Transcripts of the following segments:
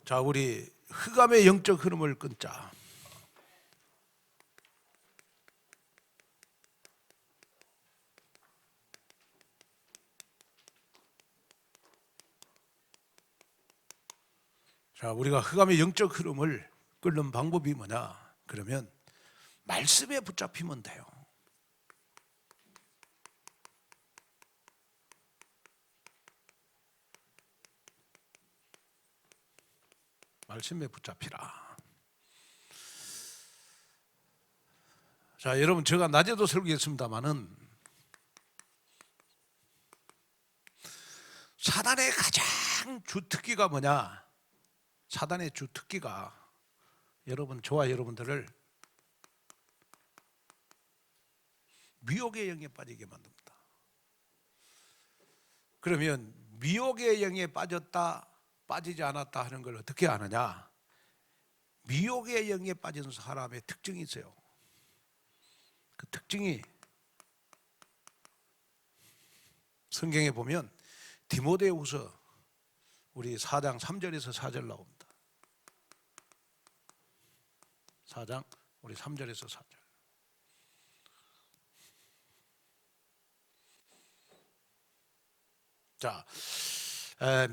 자, 우리 흑암의 영적 흐름을 끊자. 자, 우리가 흑암의 영적 흐름을 끊는 방법이 뭐냐? 그러면 말씀에 붙잡히면 돼요. 말씀에 붙잡히라. 자, 여러분, 제가 낮에도 설교했습니다마는 사단의 가장 주특기가 뭐냐? 사단의 주특기가 여러분, 저와 여러분들을 미혹의 영에 빠지게 만듭니다. 그러면 미혹의 영에 빠졌다, 빠지지 않았다 하는 걸 어떻게 아느냐? 미혹의 영에 빠진 사람의 특징이 있어요. 그 특징이 성경에 보면 디모데후서 우리 4장 3절에서 4절 나옵니다. 4장 우리 3절에서 4절. 자,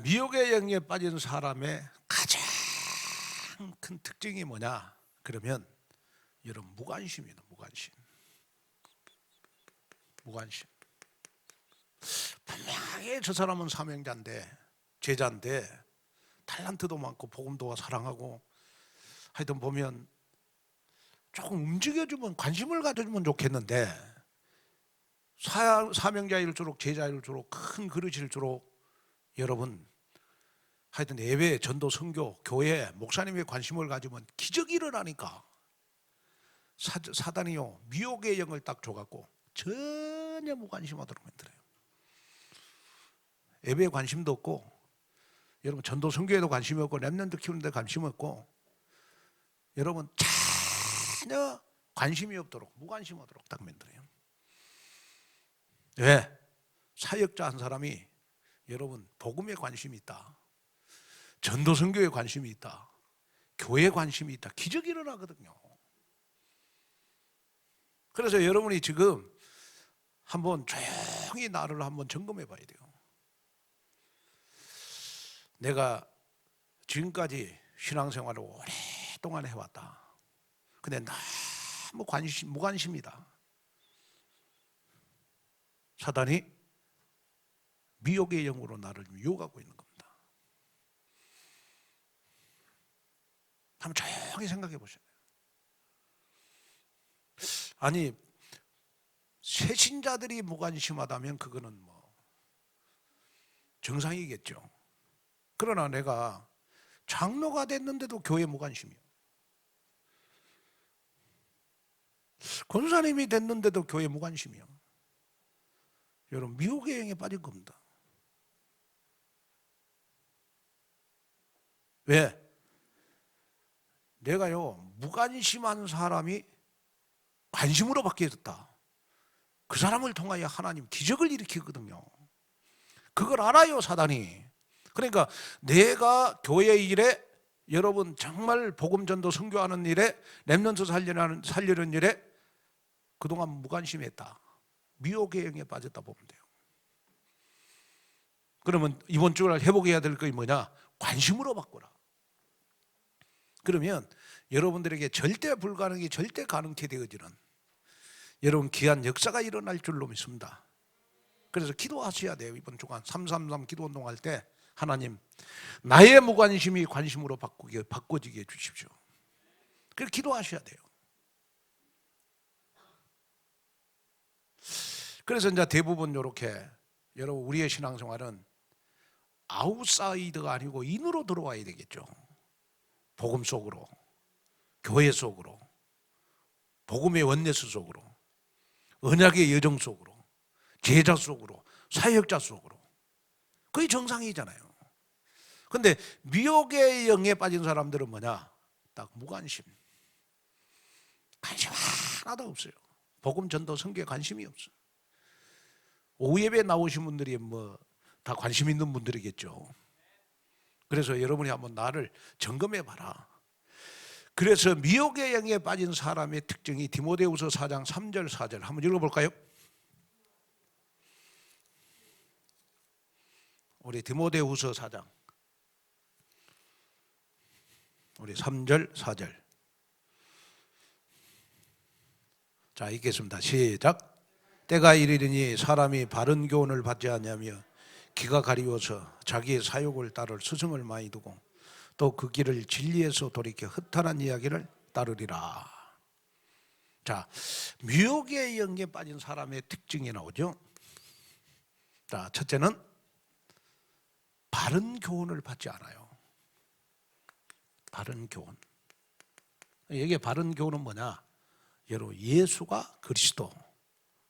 미혹의 영에 빠진 사람의 가장 큰 특징이 뭐냐? 그러면 여러분, 무관심이다. 무관심. 분명하게 저 사람은 사명자인데, 제자인데, 탤런트도 많고 복음도 사랑하고, 하여튼 보면 조금 움직여주면, 관심을 가져주면 좋겠는데, 사명자일수록 제자일수록 큰 그릇일수록 여러분, 하여튼 예배, 전도, 선교, 교회, 목사님의 관심을 가지면 기적이 일어나니까 사단이요 미혹의 영을 딱 줘갖고 전혀 무관심하도록 만들어요. 예배에 관심도 없고, 여러분 전도, 선교에도 관심이 없고, 렘넌트 키우는 데 관심이 없고, 여러분 전혀 관심이 없도록, 무관심하도록 딱 만들어요. 왜? 사역자 한 사람이 여러분 복음에 관심이 있다, 전도 선교에 관심이 있다, 교회에 관심이 있다, 기적이 일어나거든요. 그래서 여러분이 지금 한번 조용히 나를 한번 점검해 봐야 돼요. 내가 지금까지 신앙생활을 오랫동안 해왔다. 근데 너무 무관심이다. 사단이 미혹의 영으로 나를 유혹하고 있는 겁니다. 한번 조용히 생각해 보셔야 돼요. 아니, 새신자들이 무관심하다면 그거는 뭐 정상이겠죠. 그러나 내가 장로가 됐는데도 교회 무관심이요, 권사님이 됐는데도 교회 무관심이요, 여러분 미혹의 영에 빠진 겁니다. 왜? 내가요 무관심한 사람이 관심으로 바뀌었다, 그 사람을 통하여 하나님 기적을 일으키거든요. 그걸 알아요, 사단이. 그러니까 내가 교회 일에, 여러분 정말 복음 전도 선교하는 일에, 렘넌트 살리는 일에 그동안 무관심했다, 미혹의 영에 빠졌다 보면 돼요. 그러면 이번 주에 회복해야 될 것이 뭐냐? 관심으로 바꾸라. 그러면 여러분들에게 절대 불가능이 절대 가능케 되어지는 여러분 귀한 역사가 일어날 줄로 믿습니다. 그래서 기도하셔야 돼요. 이번 주간 333 기도 운동할 때 하나님, 나의 무관심이 관심으로 바꿔지게 해주십시오. 그렇게 기도하셔야 돼요. 그래서 이제 대부분 이렇게 여러분 우리의 신앙생활은 아웃사이드가 아니고 인으로 들어와야 되겠죠. 복음 속으로, 교회 속으로, 복음의 원내스 속으로, 언약의 여정 속으로, 제자 속으로, 사역자 속으로. 그게 정상이잖아요. 그런데 미혹의 영에 빠진 사람들은 뭐냐? 딱 무관심, 관심 하나도 없어요. 복음 전도 선교에 관심이 없어요. 오후 예배 나오신 분들이 뭐 다 관심 있는 분들이겠죠. 그래서 여러분이 한번 나를 점검해 봐라. 그래서 미혹의 영에 빠진 사람의 특징이 디모데후서 4장 3절 4절 한번 읽어볼까요? 우리 디모데후서 4장 우리 3절 4절 자 읽겠습니다. 시작. 때가 이르리니 사람이 바른 교훈을 받지 않냐며 기가 가리워서 자기의 사욕을 따를 스승을 많이 두고 또 그 길을 진리에서 돌이켜 허탄한 이야기를 따르리라. 자, 미혹의 영에 빠진 사람의 특징이 나오죠. 자, 첫째는 바른 교훈을 받지 않아요. 바른 교훈. 이게 바른 교훈은 뭐냐? 여러분, 예수가 그리스도.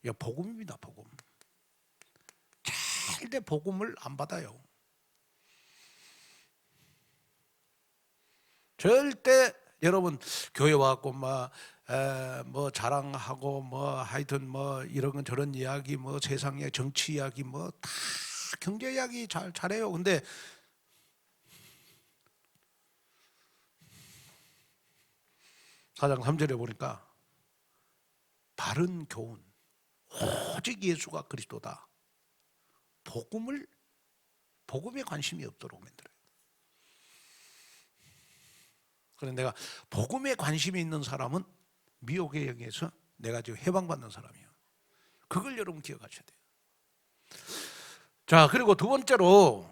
이거 복음입니다. 복음. 절대 복음을 안 받아요. 절대 여러분 교회 와갖고 뭐 자랑하고 뭐 하여튼 뭐 이런 건 저런 이야기 뭐 세상의 정치 이야기 뭐 다 경제 이야기 잘해요. 근데 사장 3절에 보니까 바른 교훈 오직 예수가 그리스도다. 복음에 관심이 없도록 만들어요. 그래서 내가 복음에 관심이 있는 사람은 미혹의 영에서 내가 지금 해방받는 사람이에요. 그걸 여러분 기억하셔야 돼요. 자, 그리고 두 번째로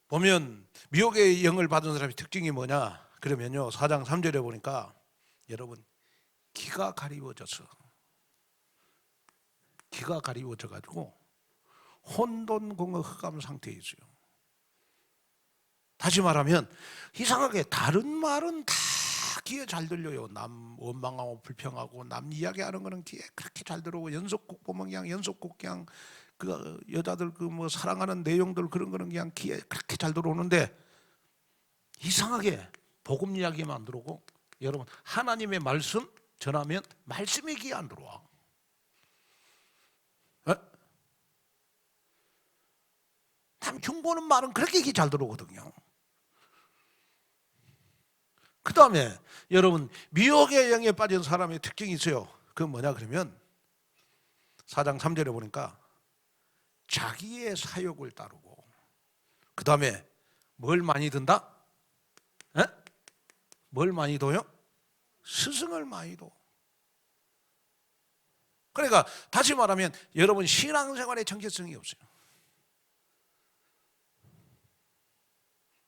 보면 미혹의 영을 받은 사람의 특징이 뭐냐? 그러면요 4장 3절에 보니까 여러분 기가 가리워져서 가지고 혼돈공허 흑암 상태에 있어요. 다시 말하면 이상하게 다른 말은 다 귀에 잘 들려요. 남 원망하고 불평하고 남 이야기하는 거는 귀에 그렇게 잘 들어오고 연속곡 보면 그냥 연속곡 그냥 그 여자들 그 뭐 사랑하는 내용들 그런 거는 그냥 귀에 그렇게 잘 들어오는데 이상하게 복음 이야기만 들어오고 여러분 하나님의 말씀 전하면 말씀이 귀에 안 들어와. 남 흉보는 말은 그렇게 귀에 잘 들어오거든요. 그 다음에 여러분 미혹의 영에 빠진 사람의 특징이 있어요. 그건 뭐냐 그러면 4장 3절에 보니까 자기의 사욕을 따르고 그 다음에 뭘 많이 든다? 뭘 많이 둬요? 스승을 많이 둬. 그러니까 다시 말하면 여러분 신앙생활에 정체성이 없어요.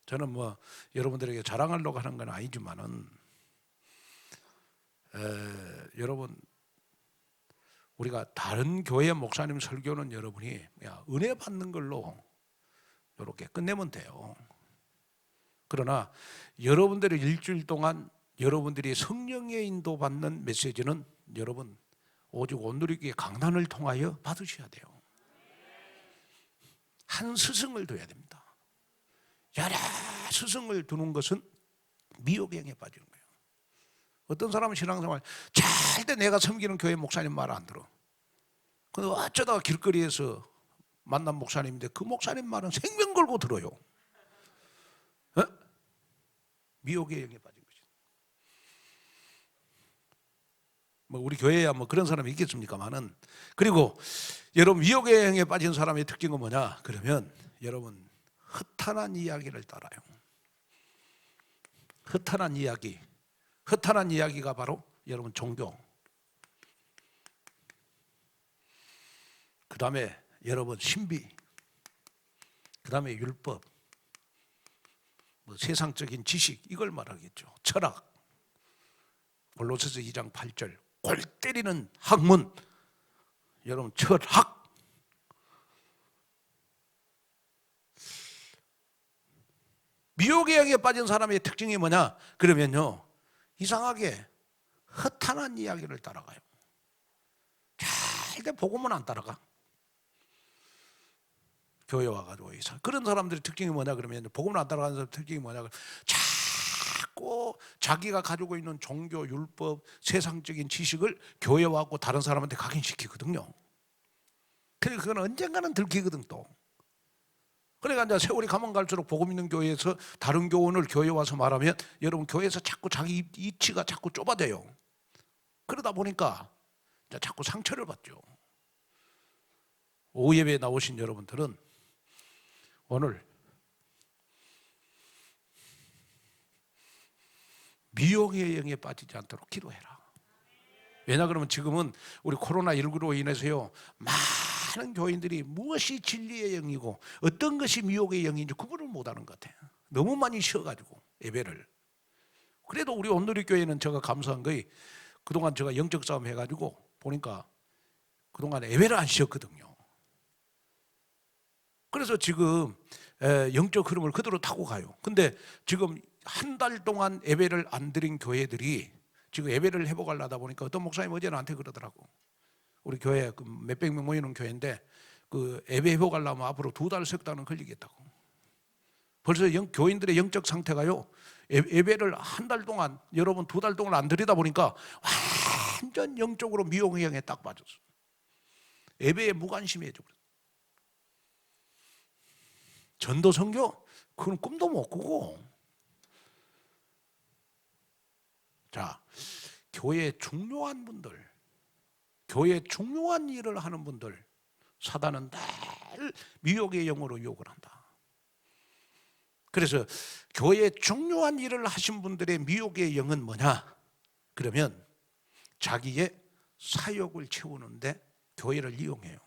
저는 뭐 여러분들에게 자랑하려고 하는 건 아니지만은 여러분 우리가 다른 교회 목사님 설교는 여러분이 은혜 받는 걸로 이렇게 끝내면 돼요. 그러나 여러분들의 일주일 동안 여러분들이 성령의 인도 받는 메시지는 여러분 오직 온누리교회 강단을 통하여 받으셔야 돼요. 한 스승을 둬야 됩니다. 여러 스승을 두는 것은 미혹의 영에 빠지는 거예요. 어떤 사람은 신앙생활 절대 내가 섬기는 교회 목사님 말 안 들어. 근데 어쩌다가 길거리에서 만난 목사님인데 그 목사님 말은 생명 걸고 들어요. 미혹의 영에 빠진 거지. 뭐 우리 교회야 뭐 그런 사람이 있겠습니까만은 그리고 여러분 미혹의 영에 빠진 사람의 특징은 뭐냐? 그러면 여러분 허탄한 이야기를 따라요. 허탄한 이야기가 바로 여러분 종교. 그 다음에 여러분 신비. 그 다음에 율법. 뭐 세상적인 지식 이걸 말하겠죠. 철학. 골로새서 2장 8절 골 때리는 학문. 여러분 철학. 미혹의 영에 빠진 사람의 특징이 뭐냐? 그러면요 이상하게 허탄한 이야기를 따라가요. 절대 복음은 안 따라가. 교회 와가지고 그런 사람들의 특징이 뭐냐 그러면 복음을 안 따라가는 사람의 특징이 뭐냐 자꾸 자기가 가지고 있는 종교, 율법, 세상적인 지식을 교회 와갖고 다른 사람한테 각인시키거든요. 그래서 그건 언젠가는 들키거든 또. 그러니까 이제 세월이 가면 갈수록 복음 있는 교회에서 다른 교원을 교회에 와서 말하면 여러분 교회에서 자꾸 자기 이치가 자꾸 좁아져요. 그러다 보니까 이제 자꾸 상처를 받죠. 오후 예배에 나오신 여러분들은 오늘 미혹의 영에 빠지지 않도록 기도해라. 왜냐 그러면 지금은 우리 코로나19로 인해서요 많은 교인들이 무엇이 진리의 영이고 어떤 것이 미혹의 영인지 구분을 못하는 것 같아요. 너무 많이 쉬어가지고 예배를. 그래도 우리 온누리 교회는 제가 감사한 거이 그동안 제가 영적 싸움 해가지고 보니까 그동안 예배를 안 쉬었거든요. 그래서 지금 영적 흐름을 그대로 타고 가요. 근데 지금 한 달 동안 예배를 안 드린 교회들이 지금 예배를 회복하려다 보니까 어떤 목사님 어제 나한테 그러더라고. 우리 교회 몇백 명 모이는 교회인데 그 예배 회복하려면 앞으로 2달, 3달은 걸리겠다고. 벌써 교인들의 영적 상태가요 예배를 한 달 동안 여러분 2달 동안 안 드리다 보니까 완전 영적으로 미혹의 영에 딱 빠졌어. 예배에 무관심해져 버렸어. 전도 선교? 그건 꿈도 못 꾸고. 자, 교회에 중요한 분들, 교회에 중요한 일을 하는 분들, 사단은 늘 미혹의 영으로 유혹을 한다. 그래서 교회에 중요한 일을 하신 분들의 미혹의 영은 뭐냐? 그러면 자기의 사욕을 채우는데 교회를 이용해요.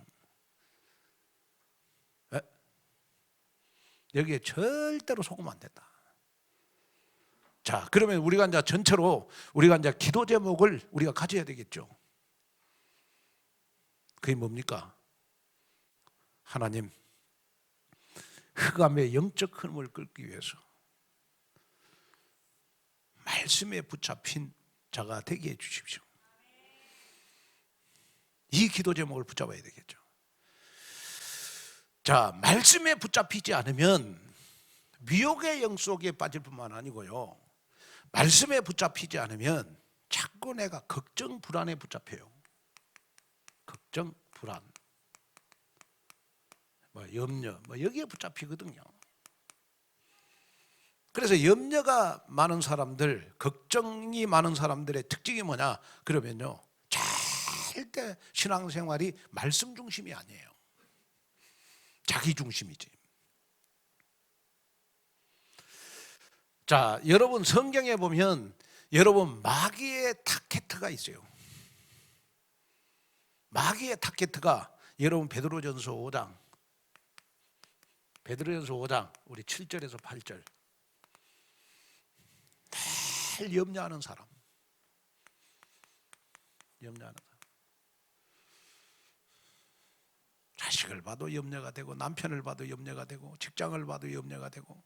여기에 절대로 속으면 안 된다. 자, 그러면 우리가 이제 전체로 우리가 이제 기도 제목을 우리가 가져야 되겠죠. 그게 뭡니까? 하나님, 흑암의 영적 흐름을 끌기 위해서 말씀에 붙잡힌 자가 되게 해 주십시오. 이 기도 제목을 붙잡아야 되겠죠. 자, 말씀에 붙잡히지 않으면 미혹의 영 속에 빠질 뿐만 아니고요, 말씀에 붙잡히지 않으면 자꾸 내가 걱정, 불안에 붙잡혀요. 걱정, 불안, 염려, 여기에 붙잡히거든요. 그래서 염려가 많은 사람들, 걱정이 많은 사람들의 특징이 뭐냐? 그러면요, 절대 신앙생활이 말씀 중심이 아니에요. 자기 중심이지. 자, 여러분 성경에 보면 여러분 마귀의 타켓트가 있어요. 마귀의 타켓트가 여러분 베드로전서 5장 우리 7절에서 8절. 늘 염려하는 사람. 자식을 봐도 염려가 되고, 남편을 봐도 염려가 되고, 직장을 봐도 염려가 되고,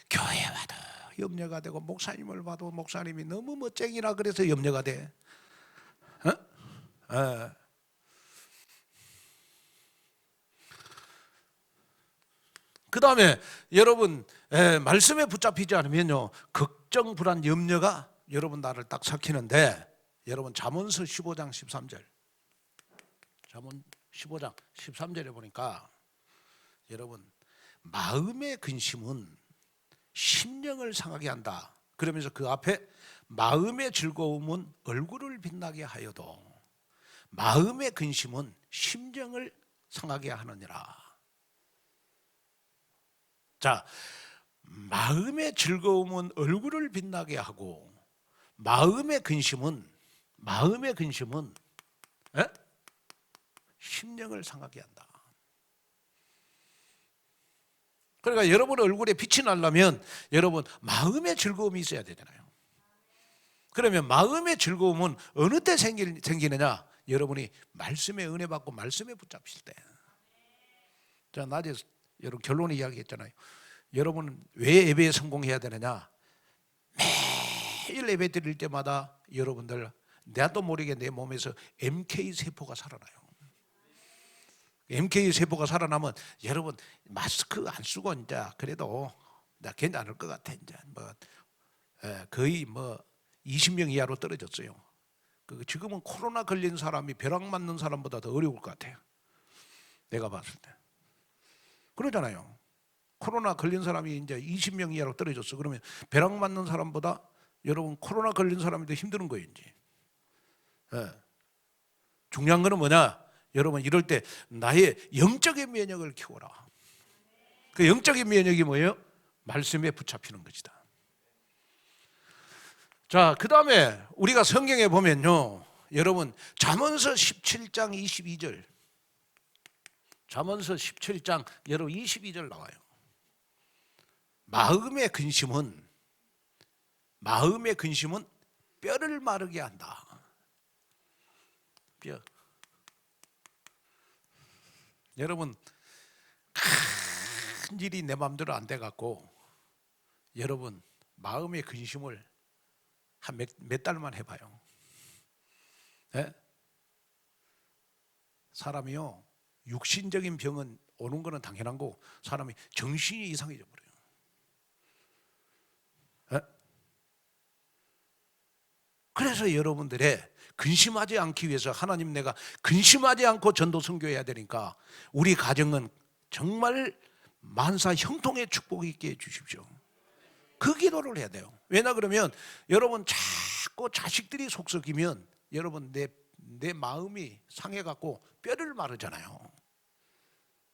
교회 봐도 염려가 되고, 목사님을 봐도 목사님이 너무 멋쟁이라 그래서 염려가 돼. 그 다음에 여러분 말씀에 붙잡히지 않으면요, 걱정, 불안, 염려가 여러분 나를 딱 삭히는데, 여러분 잠언서 15장 13절, 잠언 15장 13절에 보니까 여러분 마음의 근심은 심령을 상하게 한다. 그러면서 그 앞에 마음의 즐거움은 얼굴을 빛나게 하여도 마음의 근심은 심령을 상하게 하느니라. 자, 마음의 즐거움은 얼굴을 빛나게 하고 마음의 근심은 심령을 상하게 한다. 그러니까 여러분 얼굴에 빛이 나려면 여러분 마음의 즐거움이 있어야 되잖아요. 그러면 마음의 즐거움은 어느 때 생기느냐? 여러분이 말씀에 은혜 받고 말씀에 붙잡힐 때. 자, 낮에 여러분 결론을 이야기했잖아요. 여러분 왜 예배에 성공해야 되느냐? 매일 예배 드릴 때마다 여러분들 나도 모르게 내 몸에서 MK 세포가 살아나요. MK 세포가 살아나면 여러분 마스크 안 쓰고 이제 그래도 나 괜찮을 것 같아. 이제 거의 20명 이하로 떨어졌어요. 지금은 코로나 걸린 사람이 벼락 맞는 사람보다 더 어려울 것 같아요. 내가 봤을 때. 그러잖아요. 코로나 걸린 사람이 이제 20명 이하로 떨어졌어. 그러면 벼락 맞는 사람보다 여러분 코로나 걸린 사람이 더 힘든 거예요, 이제. 예. 중요한 거는 뭐냐? 여러분 이럴 때 나의 영적인 면역을 키워라. 그 영적인 면역이 뭐예요? 말씀에 붙잡히는 것이다. 자, 그 다음에 우리가 성경에 보면요, 여러분 잠언서 17장 22절, 잠언서 17장 여러분 22절 나와요. 마음의 근심은 뼈를 마르게 한다. 뼈. 여러분 큰 일이 내 마음대로 안 돼 갖고 여러분 마음의 근심을 한 몇 달만 해봐요. 네? 사람이요, 육신적인 병은 오는 거는 당연한 거고 사람이 정신이 이상해져 버려요. 네? 그래서 여러분들의 근심하지 않기 위해서 하나님, 내가 근심하지 않고 전도 선교해야 되니까 우리 가정은 정말 만사 형통의 축복이 있게 해주십시오. 그 기도를 해야 돼요. 왜냐 그러면 여러분 자꾸 자식들이 속썩이면 여러분 내 마음이 상해갖고 뼈를 마르잖아요.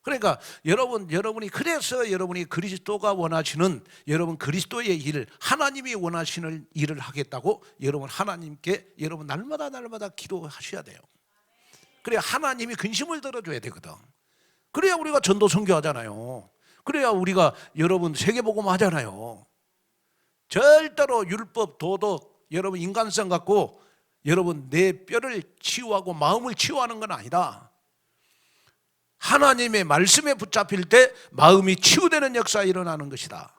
그러니까 여러분이 그래서 여러분이 그리스도가 원하시는 여러분 그리스도의 일을, 하나님이 원하시는 일을 하겠다고 여러분 하나님께 여러분 날마다 기도하셔야 돼요. 그래야 하나님이 근심을 들어줘야 되거든. 그래야 우리가 전도 선교하잖아요. 그래야 우리가 여러분 세계복음 하잖아요. 절대로 율법, 도덕, 여러분 인간성 갖고 여러분 내 뼈를 치유하고 마음을 치유하는 건 아니다. 하나님의 말씀에 붙잡힐 때 마음이 치유되는 역사가 일어나는 것이다.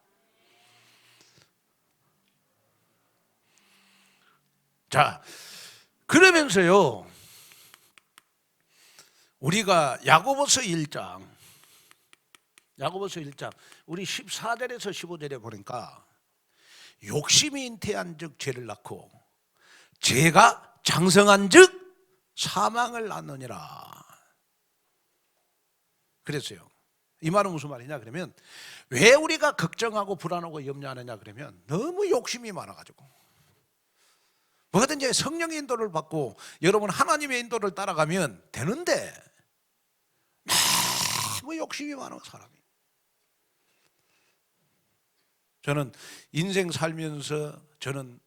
자, 그러면서요, 우리가 야고보서 1장 우리 14절에서 15절에 보니까 욕심이 잉태한 즉 죄를 낳고 죄가 장성한 즉 사망을 낳느니라 그랬어요. 이 말은 무슨 말이냐 그러면, 왜 우리가 걱정하고 불안하고 염려하느냐 그러면 너무 욕심이 많아가지고, 뭐든지 성령의 인도를 받고 여러분 하나님의 인도를 따라가면 되는데 너무 욕심이 많아 사람이. 저는 인생 살면서 저는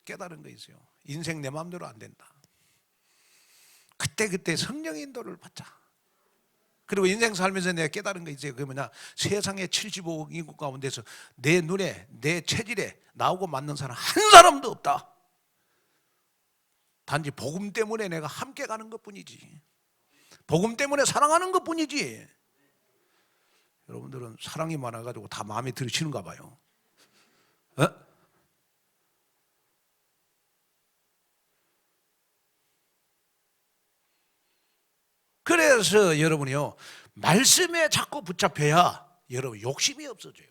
깨달은 거 있어요. 인생 내 마음대로 안 된다. 그때 성령의 인도를 받자. 그리고 인생 살면서 내가 깨달은 거 있어요. 그게 뭐냐, 세상의 75억 인구 가운데서 내 눈에, 내 체질에 나오고 맞는 사람 한 사람도 없다. 단지 복음 때문에 내가 함께 가는 것뿐이지, 복음 때문에 사랑하는 것뿐이지. 여러분들은 사랑이 많아가지고 다 마음에 들으시는가 봐요. 어? 그래서 여러분이요, 말씀에 자꾸 붙잡혀야 여러분 욕심이 없어져요.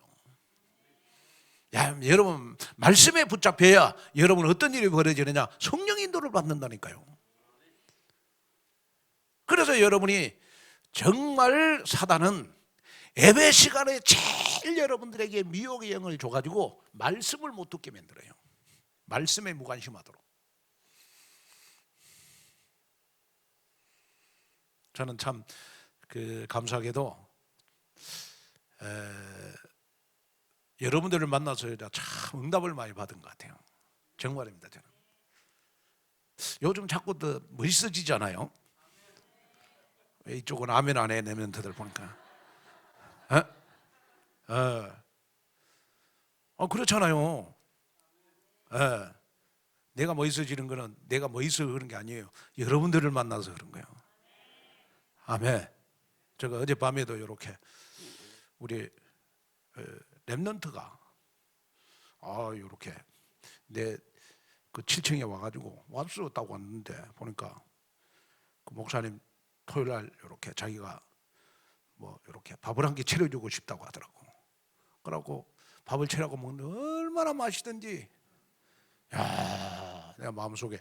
여러분 말씀에 붙잡혀야 여러분 어떤 일이 벌어지느냐, 성령 인도를 받는다니까요. 그래서 여러분이 정말 사단은 예배 시간에 제일 여러분들에게 미혹의 영을 줘가지고 말씀을 못 듣게 만들어요. 말씀에 무관심하도록. 저는 참 감사하게도 여러분들을 만나서 참 응답을 많이 받은 것 같아요. 정말입니다. 저는 요즘 자꾸 더 멋있어지잖아요. 왜 이쪽은 아멘 안 해? 내 멘트들 보니까 그렇잖아요. 내가 멋있어지는 거는 내가 멋있어서 그런 게 아니에요. 여러분들을 만나서 그런 거예요. 아멘. 제가 어젯밤에도 이렇게 우리 렘넌트가 이렇게 내 그 7층에 와가지고 왔다고 왔는데 보니까 그 목사님 토요일 날 이렇게 자기가 뭐 이렇게 밥을 한 끼 차려주고 싶다고 하더라고. 그러고 밥을 차려고 먹는데 얼마나 맛있던지, 야, 내가 마음속에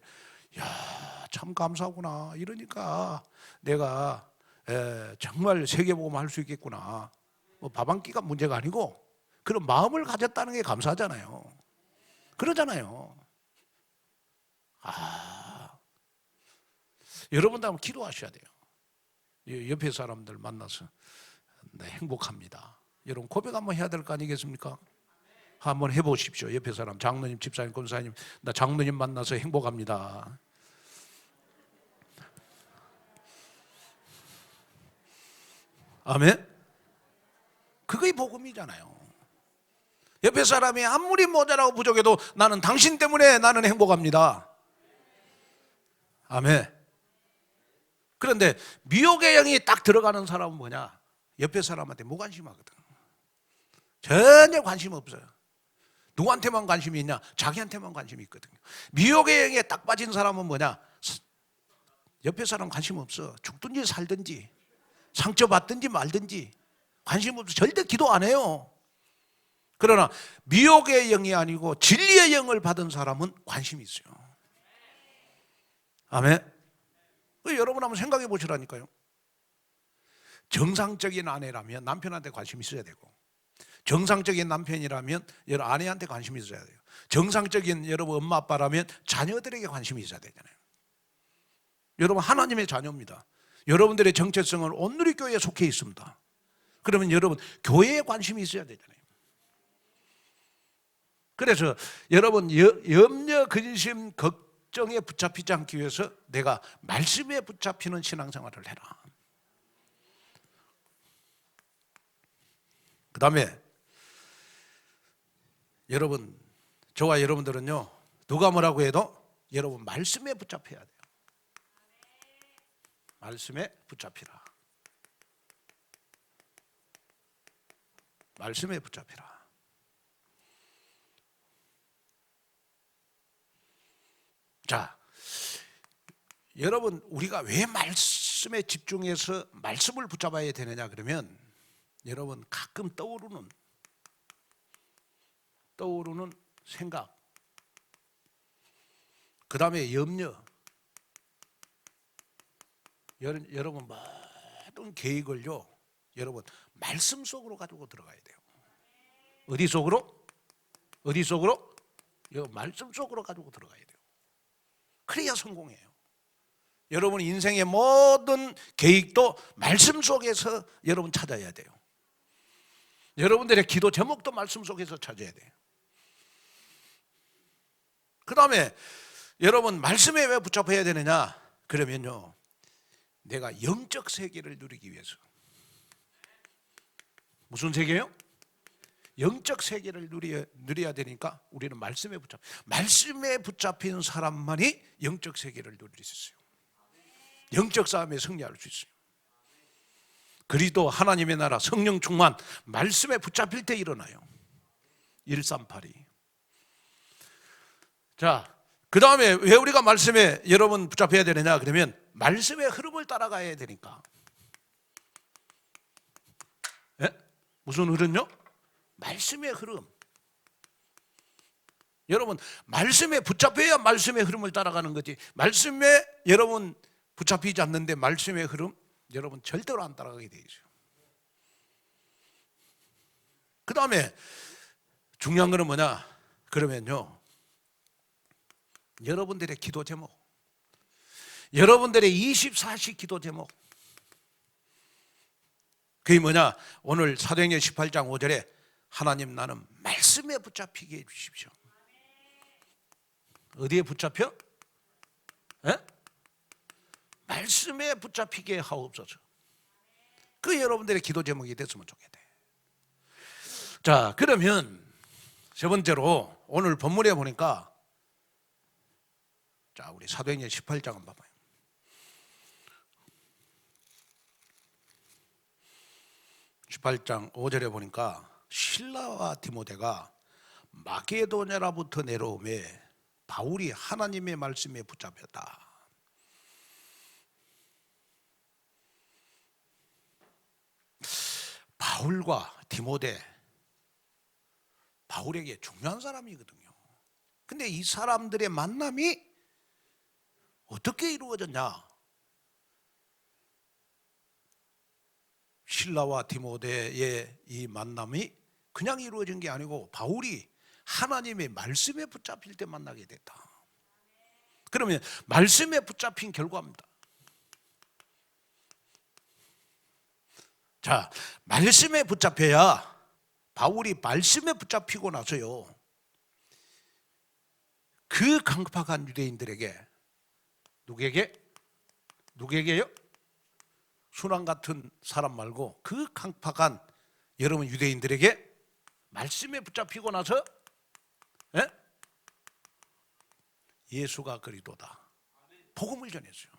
참 감사하구나. 이러니까 내가 정말 세계복음 할 수 있겠구나. 뭐 밥 한 끼가 문제가 아니고 그런 마음을 가졌다는 게 감사하잖아요. 그러잖아요. 여러분도 한번 기도하셔야 돼요. 옆에 사람들 만나서 네, 행복합니다. 여러분 고백 한번 해야 될 거 아니겠습니까? 한번 해보십시오. 옆에 사람, 장로님, 집사님, 권사님, 나 장로님 만나서 행복합니다. 아멘. 그게 복음이잖아요. 옆에 사람이 아무리 모자라고 부족해도 나는 당신 때문에 나는 행복합니다. 아멘. 그런데 미혹의 영이 딱 들어가는 사람은 뭐냐? 옆에 사람한테 무관심하거든. 전혀 관심 없어요. 누구한테만 관심이 있냐? 자기한테만 관심이 있거든요. 미혹의 영에 딱 빠진 사람은 뭐냐? 옆에 사람 관심 없어. 죽든지 살든지 상처받든지 말든지 관심 없어. 절대 기도 안 해요. 그러나 미혹의 영이 아니고 진리의 영을 받은 사람은 관심이 있어요. 아멘. 여러분 한번 생각해 보시라니까요. 정상적인 아내라면 남편한테 관심이 있어야 되고, 정상적인 남편이라면 여러분 아내한테 관심이 있어야 돼요. 정상적인 여러분 엄마 아빠라면 자녀들에게 관심이 있어야 되잖아요. 여러분 하나님의 자녀입니다. 여러분들의 정체성은 온누리교회에 속해 있습니다. 그러면 여러분 교회에 관심이 있어야 되잖아요. 그래서 여러분 염려, 근심, 걱정에 붙잡히지 않기 위해서 내가 말씀에 붙잡히는 신앙생활을 해라. 그 다음에 여러분, 저와 여러분들은요, 누가 뭐라고 해도 여러분 말씀에 붙잡혀야 돼요. 말씀에 붙잡히라. 말씀에 붙잡히라. 자, 여러분 우리가 왜 말씀에 집중해서 말씀을 붙잡아야 되느냐 그러면 여러분 가끔 떠오르는 생각, 그 다음에 염려, 여러분 모든 계획을요 여러분 말씀 속으로 가지고 들어가야 돼요. 어디 속으로? 어디 속으로? 말씀 속으로 가지고 들어가야 돼요. 그래야 성공해요. 여러분 인생의 모든 계획도 말씀 속에서 여러분 찾아야 돼요. 여러분들의 기도 제목도 말씀 속에서 찾아야 돼요. 그 다음에 여러분 말씀에 왜 붙잡아야 되느냐 그러면요, 내가 영적 세계를 누리기 위해서. 무슨 세계요? 영적 세계를 누려야 되니까 우리는 말씀에 붙잡힌 사람만이 영적 세계를 누릴 수 있어요. 영적 싸움에 승리할 수 있어요. 그리스도 하나님의 나라 성령 충만 말씀에 붙잡힐 때 일어나요. 1382. 자, 그 다음에 왜 우리가 말씀에 여러분 붙잡혀야 되느냐 그러면 말씀의 흐름을 따라가야 되니까. 예? 무슨 흐름요? 말씀의 흐름. 여러분 말씀에 붙잡혀야 말씀의 흐름을 따라가는 거지. 말씀에 여러분 붙잡히지 않는데 말씀의 흐름 여러분 절대로 안 따라가게 돼 있어요. 그 다음에 중요한 거는 뭐냐 그러면요, 여러분들의 기도 제목, 여러분들의 24시 기도 제목, 그게 뭐냐? 오늘 사도행전 18장 5절에 하나님 나는 말씀에 붙잡히게 해주십시오. 어디에 붙잡혀? 에? 말씀에 붙잡히게 하옵소서. 그 여러분들의 기도 제목이 됐으면 좋겠다. 자, 그러면 세 번째로 오늘 본문에 보니까, 자, 우리 사도행전 18장 한번 봐봐요. (18장 5절에) 보니까 실라와 디모데가 마게도냐로부터 내려오매 바울이 하나님의 말씀에 붙잡혔다. 바울과 디모데, 바울에게 중요한 사람이거든요. 근데 이 사람들의 만남이 어떻게 이루어졌냐? 실라와 디모데의 이 만남이 그냥 이루어진 게 아니고 바울이 하나님의 말씀에 붙잡힐 때 만나게 됐다. 그러면 말씀에 붙잡힌 결과입니다. 자, 말씀에 붙잡혀야, 바울이 말씀에 붙잡히고 나서요, 그 강팍한 유대인들에게, 누구에게요? 순환 같은 사람 말고 그 강팍한 여러분 유대인들에게 말씀에 붙잡히고 나서 예수가 그리스도다, 복음을 전했어요.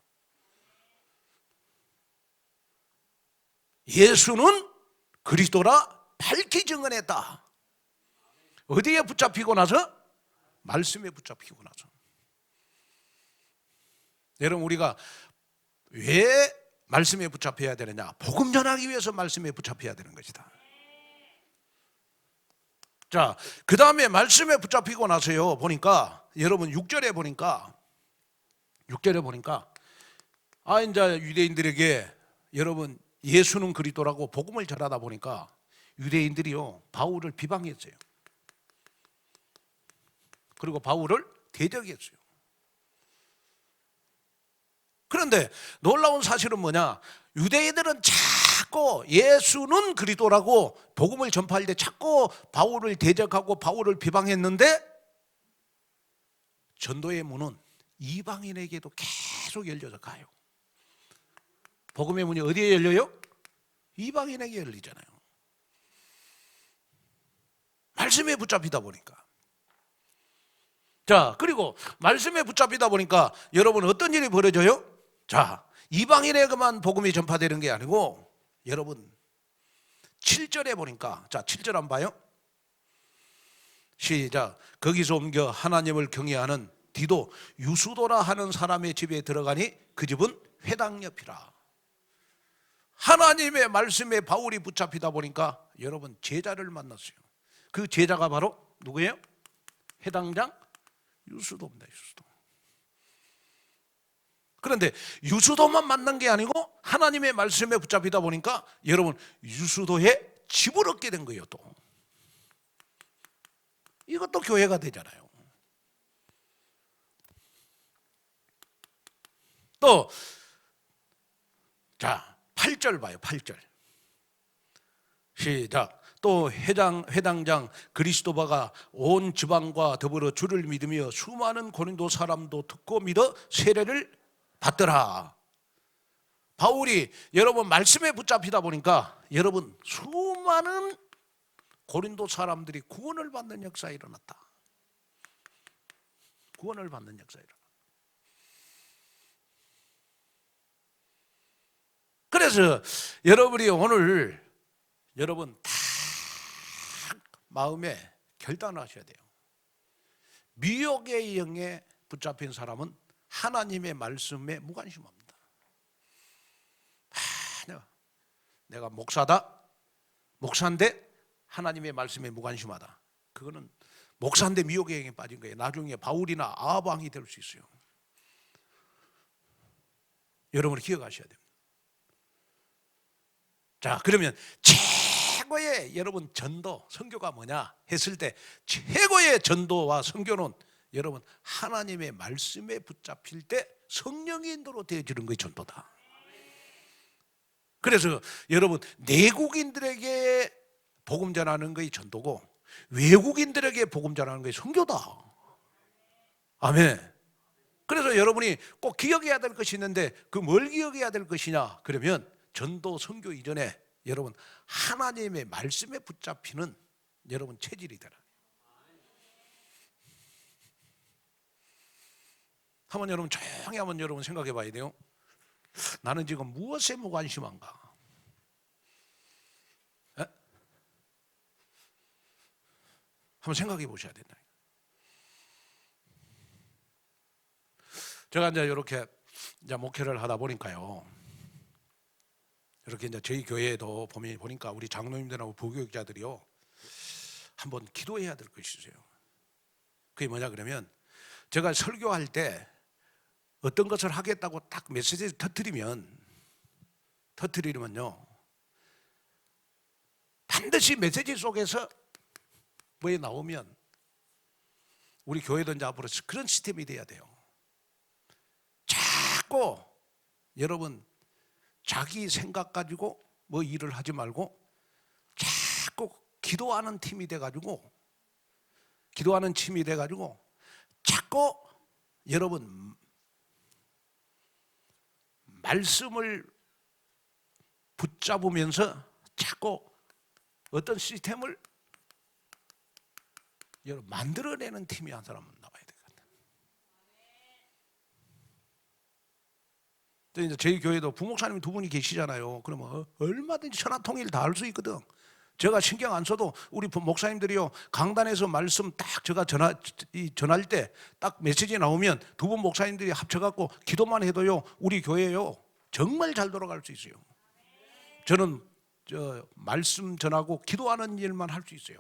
예수는 그리스도라 밝히 증언했다. 어디에 붙잡히고 나서? 말씀에 붙잡히고 나서. 여러분, 우리가 왜 말씀에 붙잡혀야 되느냐? 복음 전하기 위해서 말씀에 붙잡혀야 되는 것이다. 자, 그 다음에 말씀에 붙잡히고 나서요, 보니까 여러분 6절에 보니까 이제 유대인들에게 여러분 예수는 그리스도라고 복음을 전하다 보니까 유대인들이요, 바울을 비방했어요. 그리고 바울을 대적했어요. 그런데 놀라운 사실은 뭐냐? 유대인들은 자꾸 예수는 그리스도라고 복음을 전파할 때 자꾸 바울을 대적하고 바울을 비방했는데, 전도의 문은 이방인에게도 계속 열려서 가요. 복음의 문이 어디에 열려요? 이방인에게 열리잖아요. 말씀에 붙잡히다 보니까. 자, 그리고 말씀에 붙잡히다 보니까 여러분 어떤 일이 벌어져요? 자, 이방인에게만 복음이 전파되는 게 아니고, 여러분 7절에 보니까, 자 7절 한번 봐요. 시작. 거기서 옮겨 하나님을 경외하는 디도 유수도라 하는 사람의 집에 들어가니 그 집은 회당 옆이라. 하나님의 말씀에 바울이 붙잡히다 보니까 여러분 제자를 만났어요. 그 제자가 바로 누구예요? 회당장 유수도입니다. 유수도. 그런데 유수도만 만난 게 아니고 하나님의 말씀에 붙잡히다 보니까 여러분 유수도에 집을 얻게 된 거예요. 또 이것도 교회가 되잖아요. 또 자 8절 봐요. 8절 시작. 또 회당장 그리스도바가 온 지방과 더불어 주를 믿으며 수많은 고린도 사람도 듣고 믿어 세례를 받더라. 바울이 여러분 말씀에 붙잡히다 보니까 여러분 수많은 고린도 사람들이 구원을 받는 역사가 일어났다. 구원을 받는 역사가 일어났다. 그래서 여러분이 오늘 여러분 다 마음에 결단을 하셔야 돼요. 미혹의 영에 붙잡힌 사람은 하나님의 말씀에 무관심합니다. 내가 목사인데 하나님의 말씀에 무관심하다. 그거는 목사인데 미혹의 영에 빠진 거예요. 나중에 바울이나 아방이 될 수 있어요. 여러분이 기억하셔야 됩니다. 자, 그러면 최고의 여러분 전도, 선교가 뭐냐 했을 때 최고의 전도와 선교는 여러분 하나님의 말씀에 붙잡힐 때 성령의 인도로 되어지는 것이 전도다. 그래서 여러분 내국인들에게 복음 전하는 것이 전도고 외국인들에게 복음 전하는 것이 선교다. 아멘. 그래서 여러분이 꼭 기억해야 될 것이 있는데 그 뭘 기억해야 될 것이냐 그러면 전도 선교 이전에 여러분 하나님의 말씀에 붙잡히는 여러분 체질이 되라. 한번 여러분 조용히 한번 여러분 생각해 봐야 돼요. 나는 지금 무엇에 무관심한가? 에? 한번 생각해 보셔야 된다. 제가 이제 이렇게 이제 목회를 하다 보니까요. 이렇게 이제 저희 교회에도 보니까 우리 장로님들하고 부교육자들이요. 한번 기도해야 될 것이 있어요. 그게 뭐냐 그러면 제가 설교할 때 어떤 것을 하겠다고 딱 메시지를 터뜨리면요 반드시 메시지 속에서 뭐에 나오면 우리 교회도 이제 앞으로 그런 시스템이 돼야 돼요. 자꾸 여러분 자기 생각 가지고 뭐 일을 하지 말고 자꾸 기도하는 팀이 돼가지고 자꾸 여러분 말씀을 붙잡으면서 자꾸 어떤 시스템을 여러분 만들어내는 팀이 한 사람은 나와야 되거든요. 이제 저희 교회도 부목사님이 두 분이 계시잖아요. 그러면 얼마든지 천하통일 다 할 수 있거든. 제가 신경 안 써도 우리 목사님들이요 강단에서 말씀 딱 제가 전할 때 딱 메시지 나오면 두 분 목사님들이 합쳐갖고 기도만 해도요 우리 교회요 정말 잘 돌아갈 수 있어요. 저는 말씀 전하고 기도하는 일만 할 수 있어요.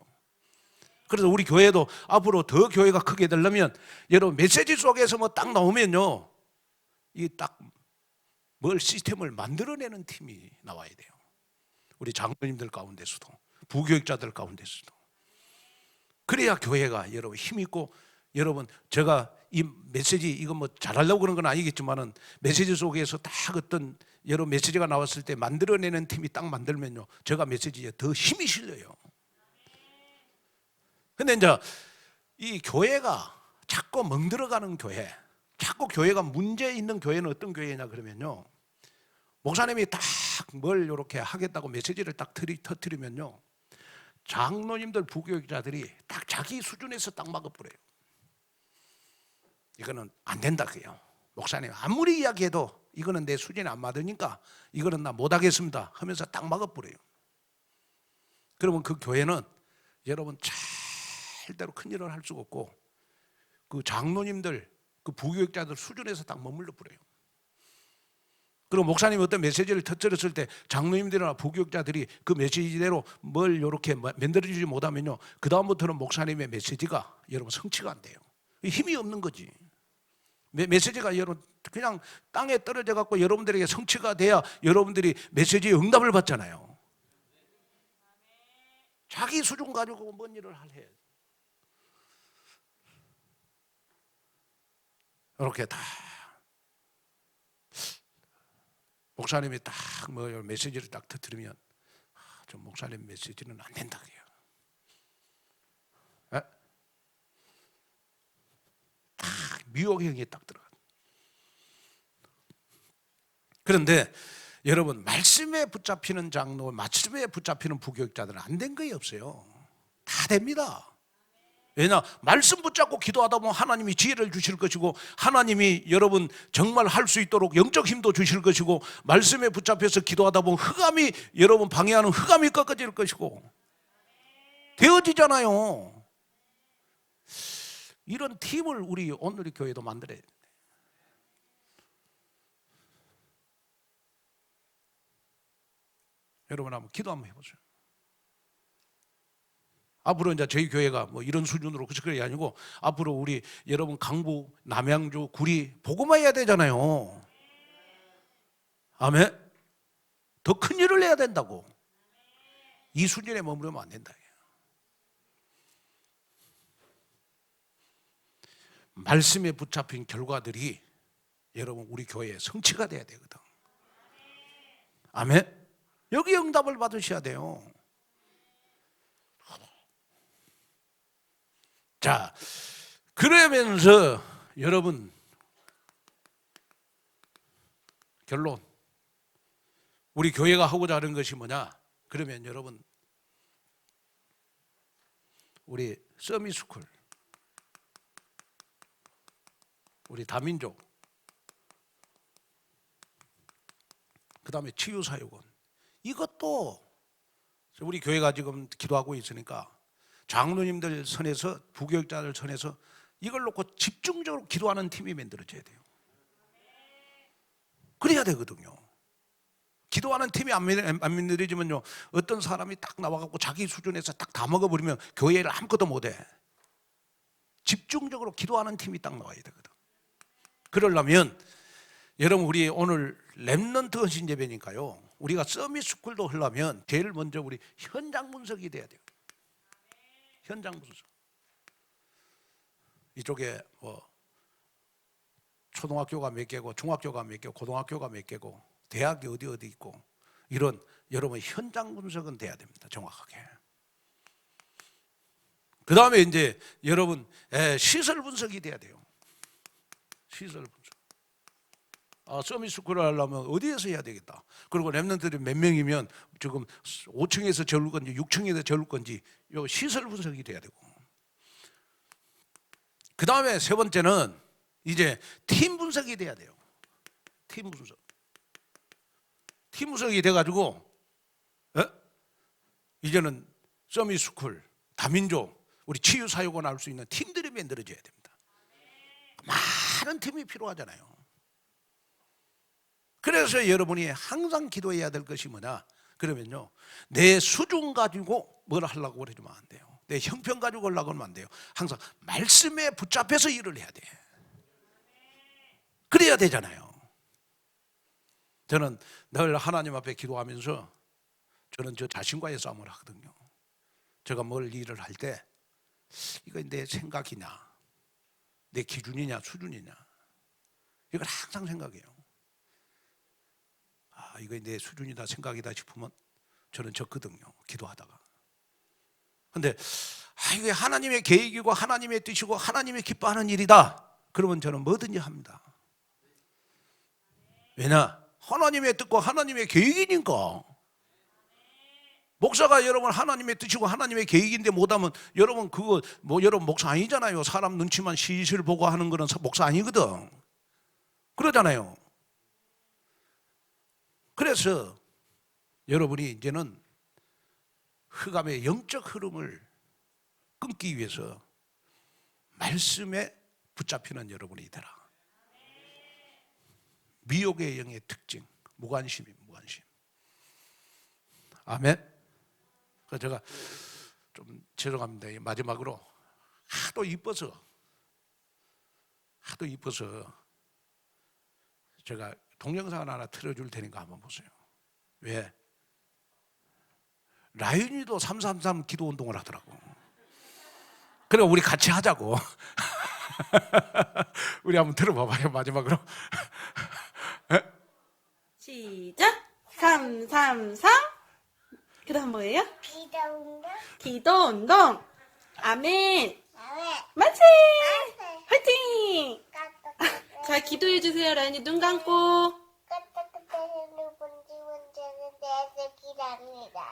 그래서 우리 교회도 앞으로 더 교회가 크게 되려면 여러분 메시지 속에서 뭐 딱 나오면요 이 딱 뭘 시스템을 만들어내는 팀이 나와야 돼요. 우리 장로님들 가운데서도 부교육자들 가운데서도 그래야 교회가 여러분 힘있고 여러분 제가 이 메시지 이거 뭐 잘하려고 그런 건 아니겠지만은 메시지 속에서 딱 어떤 여러 메시지가 나왔을 때 만들어내는 팀이 딱 만들면요 제가 메시지에 더 힘이 실려요. 근데 이제 이 교회가 자꾸 멍들어가는 교회, 자꾸 교회가 문제 있는 교회는 어떤 교회냐 그러면요 목사님이 딱 뭘 이렇게 하겠다고 메시지를 딱 터뜨리면요 장로님들 부교육자들이 딱 자기 수준에서 딱 막아버려요. 이거는 안 된다 그래요. 목사님 아무리 이야기해도 이거는 내 수준에 안 맞으니까 이거는 나 못하겠습니다 하면서 딱 막아버려요. 그러면 그 교회는 여러분 절대로 큰 일을 할 수가 없고 그 장로님들 그 부교육자들 수준에서 딱 머물러 버려요. 그리고 목사님이 어떤 메시지를 터뜨렸을 때 장로님들이나 부교육자들이 그 메시지대로 뭘 이렇게 만들어주지 못하면요 그 다음부터는 목사님의 메시지가 여러분 성취가 안 돼요. 힘이 없는 거지. 메시지가 여러분 그냥 땅에 떨어져 갖고 여러분들에게 성취가 돼야 여러분들이 메시지의 응답을 받잖아요. 자기 수준 가지고 뭔 일을 해. 이렇게 다 목사님이 딱 뭐 메시지를 딱 터뜨리면 좀 목사님 메시지는 안 된다 그래요. 딱 미혹형이 딱 들어가. 그런데 여러분 말씀에 붙잡히는 장로, 말씀에 붙잡히는 부교육자들은 안 된 거이 없어요. 다 됩니다. 왜냐? 말씀 붙잡고 기도하다 보면 하나님이 지혜를 주실 것이고 하나님이 여러분 정말 할 수 있도록 영적 힘도 주실 것이고 말씀에 붙잡혀서 기도하다 보면 흑암이 여러분 방해하는 흑암이 꺾어질 것이고 되어지잖아요. 이런 팀을 우리 오늘의 교회도 만들어야 돼요. 여러분 한번 기도 한번 해보세요. 앞으로 이제 저희 교회가 뭐 이런 수준으로 그런 게 아니고 앞으로 우리 여러분 강북, 남양주, 구리 복음화해야 되잖아요. 아멘. 더 큰 일을 해야 된다고. 이 수준에 머무르면 안 된다. 말씀에 붙잡힌 결과들이 여러분 우리 교회에 성취가 돼야 되거든. 아멘. 여기 응답을 받으셔야 돼요. 자, 그러면서 여러분 결론 우리 교회가 하고자 하는 것이 뭐냐? 그러면 여러분 우리 서밋스쿨 우리 다민족 그 다음에 치유사역원 이것도 우리 교회가 지금 기도하고 있으니까 장로님들 선에서 부교육자들 선에서 이걸 놓고 집중적으로 기도하는 팀이 만들어져야 돼요. 그래야 되거든요. 기도하는 팀이 안 만들어지면요 어떤 사람이 딱 나와갖고 자기 수준에서 딱 다 먹어버리면 교회를 아무것도 못해. 집중적으로 기도하는 팀이 딱 나와야 되거든. 그러려면 여러분 우리 오늘 렘넌트 헌신 예배니까요 우리가 서밋스쿨도 하려면 제일 먼저 우리 현장 분석이 돼야 돼요. 현장 분석. 이쪽에 뭐 초등학교가 몇 개고 중학교가 몇 개고 고등학교가 몇 개고 대학이 어디 있고 이런 여러분 현장 분석은 돼야 됩니다. 정확하게. 그 다음에 이제 여러분 시설 분석이 돼야 돼요. 시설 분석. 서밋스쿨을 하려면 어디에서 해야 되겠다. 그리고 랩런트들이 몇 명이면 지금 5층에서 재울 건지 6층에서 재울 건지 요 시설 분석이 돼야 되고. 그 다음에 세 번째는 이제 팀 분석이 돼야 돼요. 팀 분석. 팀 분석이 돼가지고 이제는 서밋스쿨, 다민족, 우리 치유사역원 할 수 있는 팀들이 만들어져야 됩니다. 많은 팀이 필요하잖아요. 그래서 여러분이 항상 기도해야 될 것이 뭐냐? 그러면요, 내 수준 가지고 뭘 하려고 그러면 안 돼요. 내 형편 가지고 하려고 하면 안 돼요. 항상 말씀에 붙잡혀서 일을 해야 돼. 그래야 되잖아요. 저는 늘 하나님 앞에 기도하면서 저는 저 자신과의 싸움을 하거든요. 제가 뭘 일을 할 때 이거 내 생각이냐, 내 기준이냐, 수준이냐, 이걸 항상 생각해요. 이거 내 수준이다, 생각이다 싶으면 저는 적거든요. 기도하다가. 근데 이게 하나님의 계획이고 하나님의 뜻이고 하나님이 기뻐하는 일이다. 그러면 저는 뭐든지 합니다. 왜냐? 하나님의 뜻과 하나님의 계획이니까. 목사가 여러분 하나님의 뜻이고 하나님의 계획인데 못하면 여러분 그거 뭐 여러분 목사 아니잖아요. 사람 눈치만 실실 보고 하는 거는 목사 아니거든. 그러잖아요. 그래서 여러분이 이제는 흑암의 영적 흐름을 끊기 위해서 말씀에 붙잡히는 여러분이 되라. 미혹의 영의 특징, 무관심이 무관심. 아멘. 그래서 제가 좀 죄송합니다. 마지막으로 하도 이뻐서 제가 동영상 하나 틀어줄 테니까 한번 보세요. 왜? 라윤이도 333 기도운동을 하더라고. 그래 우리 같이 하자고. 우리 한번 들어봐봐요. 마지막으로. 시작. 333. 그 다음 뭐예요? 기도운동. 기도운동. 아멘. 만세. 화이팅. 자, 기도해주세요. 라인이 눈 감고.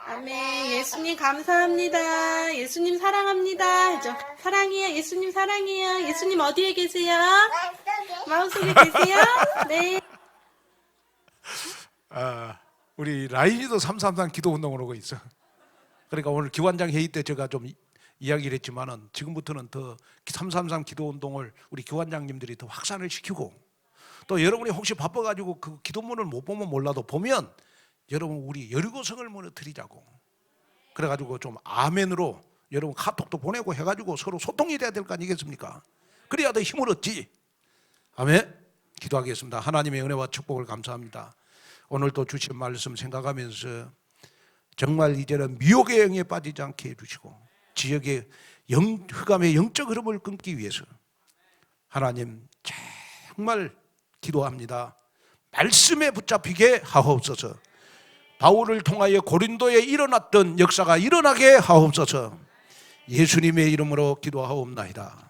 아멘. 예수님 감사합니다. 예수님 사랑합니다. 해줘. 사랑해요. 예수님 사랑해요. 예수님 어디에 계세요? 마음속에 계세요? 네. 우리 라인이도 333 기도운동을 하고 있어. 그러니까 오늘 기관장 회의 때 제가 좀 이야기를 했지만은 지금부터는 더 333 기도운동을 우리 기관장님들이 더 확산을 시키고 또 여러분이 혹시 바빠가지고 그 기도문을 못 보면 몰라도 보면 여러분 우리 여리고성을 무너뜨리자고 그래가지고 좀 아멘으로 여러분 카톡도 보내고 해가지고 서로 소통이 돼야 될 거 아니겠습니까? 그래야 더 힘을 얻지. 아멘. 기도하겠습니다. 하나님의 은혜와 축복을 감사합니다. 오늘도 주신 말씀 생각하면서 정말 이제는 미혹의 영에 빠지지 않게 해주시고 지역의 흑암의 영적 흐름을 끊기 위해서 하나님 정말 기도합니다. 말씀에 붙잡히게 하옵소서. 바울을 통하여 고린도에 일어났던 역사가 일어나게 하옵소서. 예수님의 이름으로 기도하옵나이다.